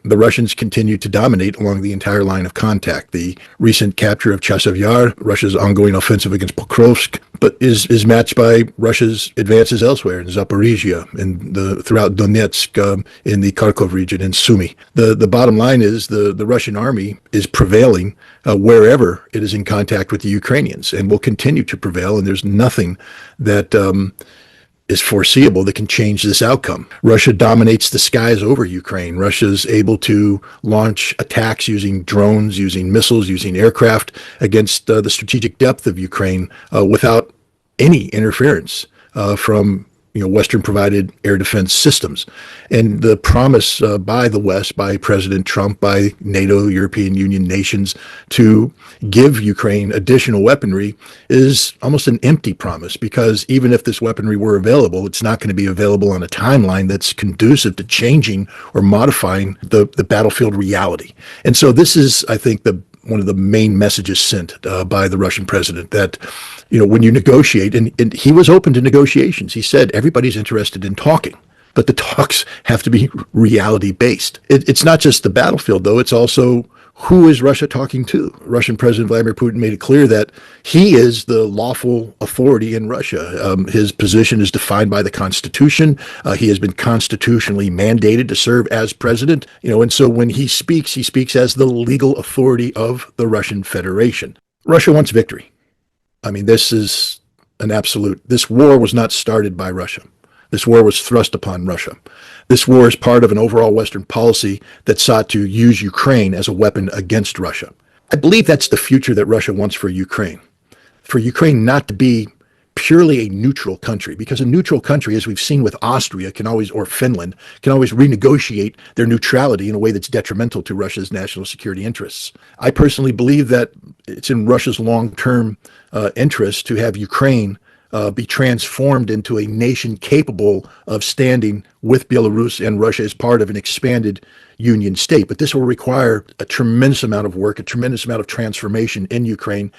the Russians continue to dominate along the entire line of contact. The recent capture of Chasiv Yar, Russia's ongoing offensive against Pokrovsk, but is matched by Russia's advances elsewhere in Zaporizhia and throughout Donetsk, in the Kharkov region, and Sumy. The bottom line is the Russian army is prevailing wherever it is in contact with the Ukrainians, and will continue to prevail. And there's nothing that is foreseeable that can change this outcome. Russia dominates the skies over Ukraine. Russia's able to launch attacks using drones, using missiles, using aircraft against the strategic depth of Ukraine without any interference from Western provided air defense systems. And the promise by the West, by President Trump, by NATO, European Union nations to give Ukraine additional weaponry is almost an empty promise, because even if this weaponry were available, it's not going to be available on a timeline that's conducive to changing or modifying the battlefield reality. And so this is, I think, one of the main messages sent by the Russian president, that, when you negotiate, and he was open to negotiations. He said everybody's interested in talking, but the talks have to be reality based. It's not just the battlefield, though. It's also, who is Russia talking to? Russian President Vladimir Putin made it clear that he is the lawful authority in Russia. His position is defined by the Constitution. He has been constitutionally mandated to serve as president. And so when he speaks as the legal authority of the Russian Federation. Russia wants victory. I mean, this is an absolute. This war was not started by Russia. This war was thrust upon Russia. This war is part of an overall Western policy that sought to use Ukraine as a weapon against Russia. I believe that's the future that Russia wants for Ukraine not to be purely a neutral country, because a neutral country, as we've seen with Austria, or Finland, can always renegotiate their neutrality in a way that's detrimental to Russia's national security interests. I personally believe that it's in Russia's long-term interest to have Ukraine be transformed into a nation capable of standing with Belarus and Russia as part of an expanded union state. But this will require a tremendous amount of work, a tremendous amount of transformation in Ukraine.